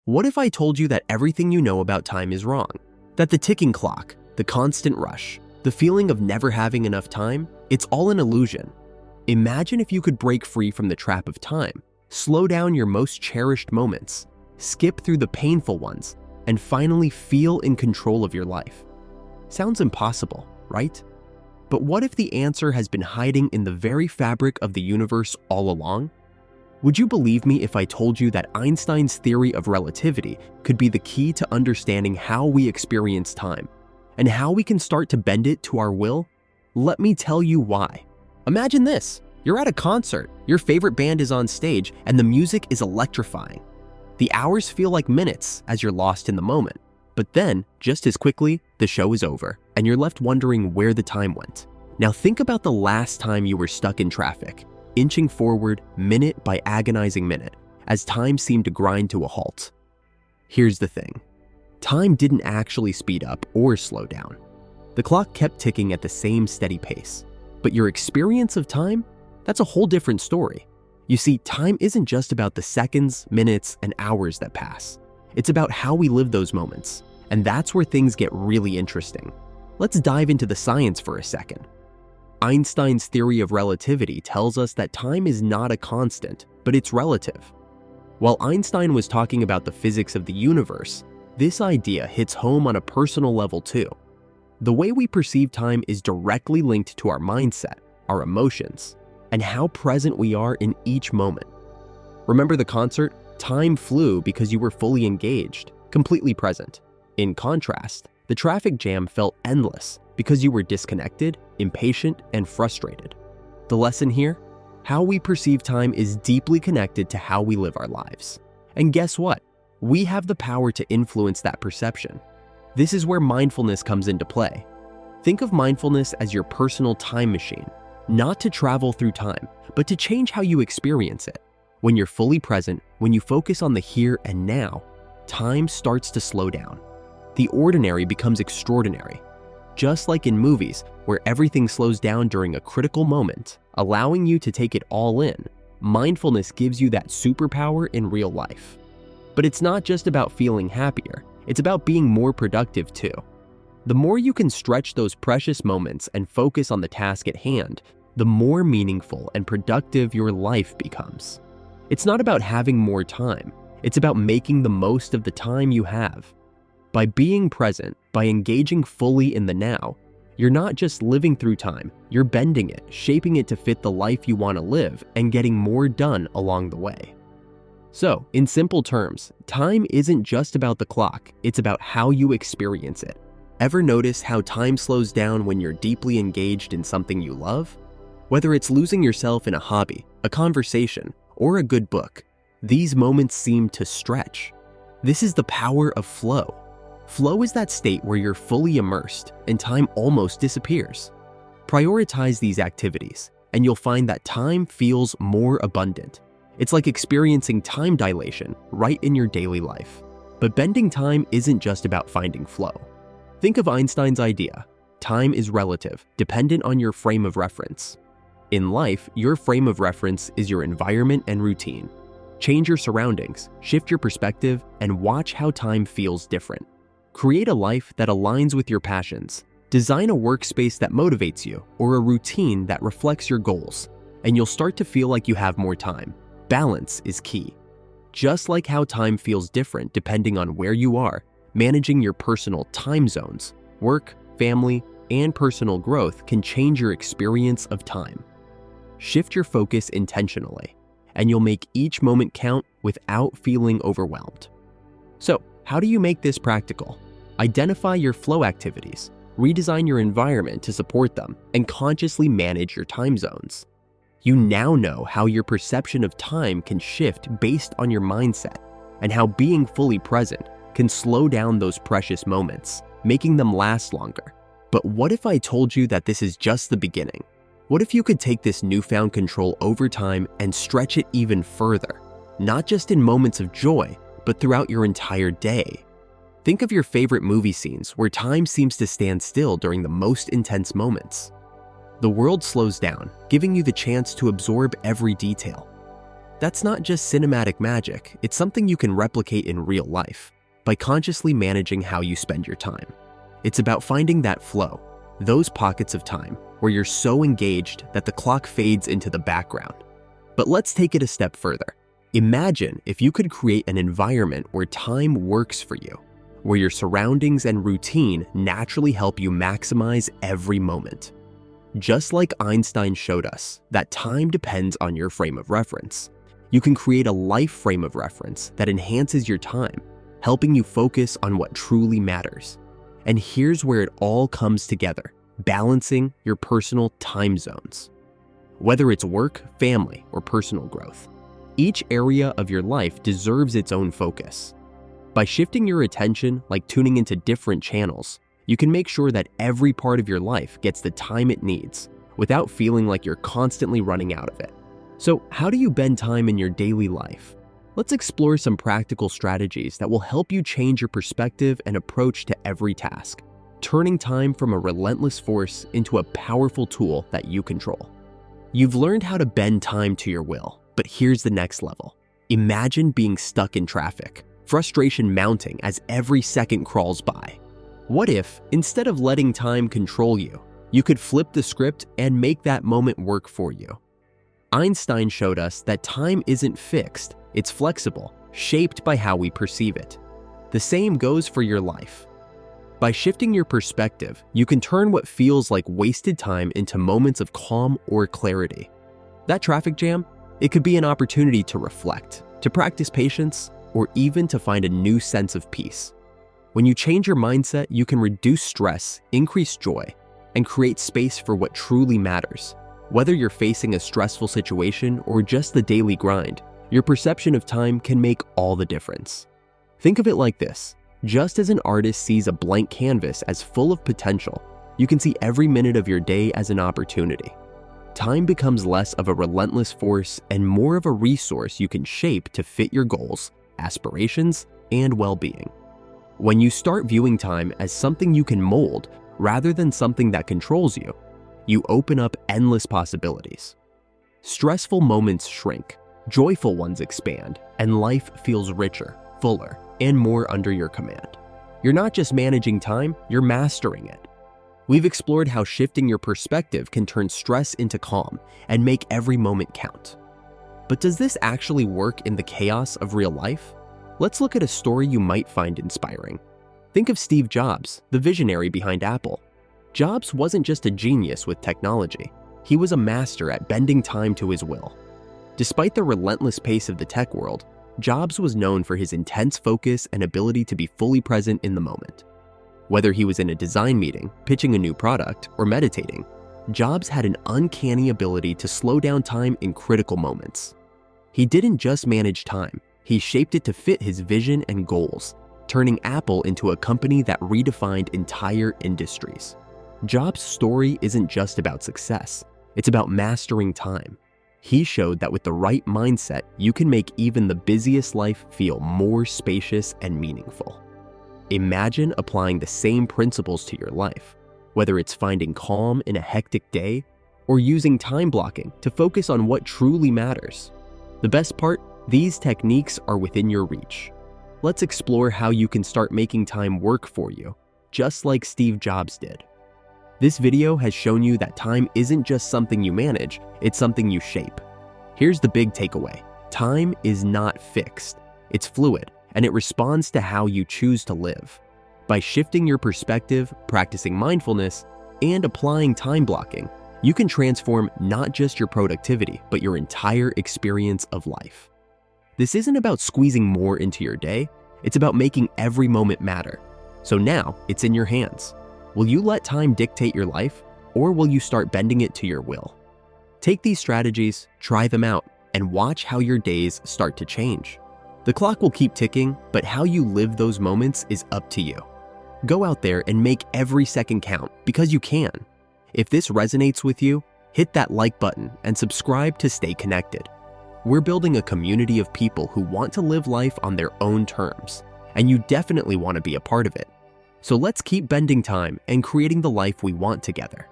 What if I told you that everything you know about time is wrong? That the ticking clock, the constant rush, the feeling of never having enough time, it's all an illusion. Imagine if you could break free from the trap of time, slow down your most cherished moments, skip through the painful ones, and finally feel in control of your life. Sounds impossible, right? But what if the answer has been hiding in the very fabric of the universe all along? Would you believe me if I told you that Einstein's theory of relativity could be the key to understanding how we experience time and how we can start to bend it to our will? Let me tell you why. Imagine this. You're at a concert, your favorite band is on stage, and the music is electrifying. The hours feel like minutes as you're lost in the moment. But then, just as quickly, the show is over, and you're left wondering where the time went. Now think about the last time you were stuck in traffic, inching forward minute by agonizing minute, as time seemed to grind to a halt. Here's the thing. Time didn't actually speed up or slow down. The clock kept ticking at the same steady pace. But your experience of time? That's a whole different story. You see, time isn't just about the seconds, minutes, and hours that pass. It's about how we live those moments. And that's where things get really interesting. Let's dive into the science for a second. Einstein's theory of relativity tells us that time is not a constant, but it's relative. While Einstein was talking about the physics of the universe, this idea hits home on a personal level too. The way we perceive time is directly linked to our mindset, our emotions, and how present we are in each moment. Remember the concert? Time flew because you were fully engaged, completely present. In contrast, the traffic jam felt endless because you were disconnected, impatient, and frustrated. The lesson here? How we perceive time is deeply connected to how we live our lives. And guess what? We have the power to influence that perception. This is where mindfulness comes into play. Think of mindfulness as your personal time machine, not to travel through time, but to change how you experience it. When you're fully present, when you focus on the here and now, time starts to slow down. The ordinary becomes extraordinary. Just like in movies, where everything slows down during a critical moment, allowing you to take it all in, mindfulness gives you that superpower in real life. But it's not just about feeling happier, it's about being more productive too. The more you can stretch those precious moments and focus on the task at hand, the more meaningful and productive your life becomes. It's not about having more time, it's about making the most of the time you have. By being present, by engaging fully in the now, you're not just living through time, you're bending it, shaping it to fit the life you want to live, and getting more done along the way. So, in simple terms, time isn't just about the clock, it's about how you experience it. Ever notice how time slows down when you're deeply engaged in something you love? Whether it's losing yourself in a hobby, a conversation, or a good book, these moments seem to stretch. This is the power of flow. Flow is that state where you're fully immersed and time almost disappears. Prioritize these activities, and you'll find that time feels more abundant. It's like experiencing time dilation right in your daily life. But bending time isn't just about finding flow. Think of Einstein's idea. Time is relative, dependent on your frame of reference. In life, your frame of reference is your environment and routine. Change your surroundings, shift your perspective, and watch how time feels different. Create a life that aligns with your passions. Design a workspace that motivates you or a routine that reflects your goals, and you'll start to feel like you have more time. Balance is key. Just like how time feels different depending on where you are, managing your personal time zones, work, family, and personal growth can change your experience of time. Shift your focus intentionally, and you'll make each moment count without feeling overwhelmed. So, how do you make this practical? Identify your flow activities, redesign your environment to support them, and consciously manage your time zones. You now know how your perception of time can shift based on your mindset, and how being fully present can slow down those precious moments, making them last longer. But what if I told you that this is just the beginning? What if you could take this newfound control over time and stretch it even further, not just in moments of joy, but throughout your entire day? Think of your favorite movie scenes where time seems to stand still during the most intense moments. The world slows down, giving you the chance to absorb every detail. That's not just cinematic magic, it's something you can replicate in real life by consciously managing how you spend your time. It's about finding that flow, those pockets of time where you're so engaged that the clock fades into the background. But let's take it a step further. Imagine if you could create an environment where time works for you, where your surroundings and routine naturally help you maximize every moment. Just like Einstein showed us that time depends on your frame of reference, you can create a life frame of reference that enhances your time, helping you focus on what truly matters. And here's where it all comes together, balancing your personal time zones. Whether it's work, family, or personal growth, each area of your life deserves its own focus. By shifting your attention, like tuning into different channels, you can make sure that every part of your life gets the time it needs without feeling like you're constantly running out of it. So, how do you bend time in your daily life? Let's explore some practical strategies that will help you change your perspective and approach to every task, turning time from a relentless force into a powerful tool that you control. You've learned how to bend time to your will, but here's the next level. Imagine being stuck in traffic, frustration mounting as every second crawls by. What if, instead of letting time control you, you could flip the script and make that moment work for you? Einstein showed us that time isn't fixed, it's flexible, shaped by how we perceive it. The same goes for your life. By shifting your perspective, you can turn what feels like wasted time into moments of calm or clarity. That traffic jam, it could be an opportunity to reflect, to practice patience, or even to find a new sense of peace. When you change your mindset, you can reduce stress, increase joy, and create space for what truly matters. Whether you're facing a stressful situation or just the daily grind, your perception of time can make all the difference. Think of it like this. Just as an artist sees a blank canvas as full of potential, you can see every minute of your day as an opportunity. Time becomes less of a relentless force and more of a resource you can shape to fit your goals, aspirations, and well-being. When you start viewing time as something you can mold rather than something that controls you, you open up endless possibilities. Stressful moments shrink, joyful ones expand, and life feels richer, fuller, and more under your command. You're not just managing time, you're mastering it. We've explored how shifting your perspective can turn stress into calm and make every moment count. But does this actually work in the chaos of real life? Let's look at a story you might find inspiring. Think of Steve Jobs, the visionary behind Apple. Jobs wasn't just a genius with technology, he was a master at bending time to his will. Despite the relentless pace of the tech world, Jobs was known for his intense focus and ability to be fully present in the moment. Whether he was in a design meeting, pitching a new product, or meditating, Jobs had an uncanny ability to slow down time in critical moments. He didn't just manage time, he shaped it to fit his vision and goals, turning Apple into a company that redefined entire industries. Jobs' story isn't just about success, it's about mastering time. He showed that with the right mindset, you can make even the busiest life feel more spacious and meaningful. Imagine applying the same principles to your life, whether it's finding calm in a hectic day or using time blocking to focus on what truly matters. The best part, these techniques are within your reach. Let's explore how you can start making time work for you, just like Steve Jobs did. This video has shown you that time isn't just something you manage, it's something you shape. Here's the big takeaway. Time is not fixed. It's fluid, and it responds to how you choose to live. By shifting your perspective, practicing mindfulness, and applying time blocking, you can transform not just your productivity, but your entire experience of life. This isn't about squeezing more into your day, it's about making every moment matter. So now, it's in your hands. Will you let time dictate your life, or will you start bending it to your will? Take these strategies, try them out, and watch how your days start to change. The clock will keep ticking, but how you live those moments is up to you. Go out there and make every second count, because you can. If this resonates with you, hit that like button and subscribe to stay connected. We're building a community of people who want to live life on their own terms, and you definitely want to be a part of it. So let's keep bending time and creating the life we want together.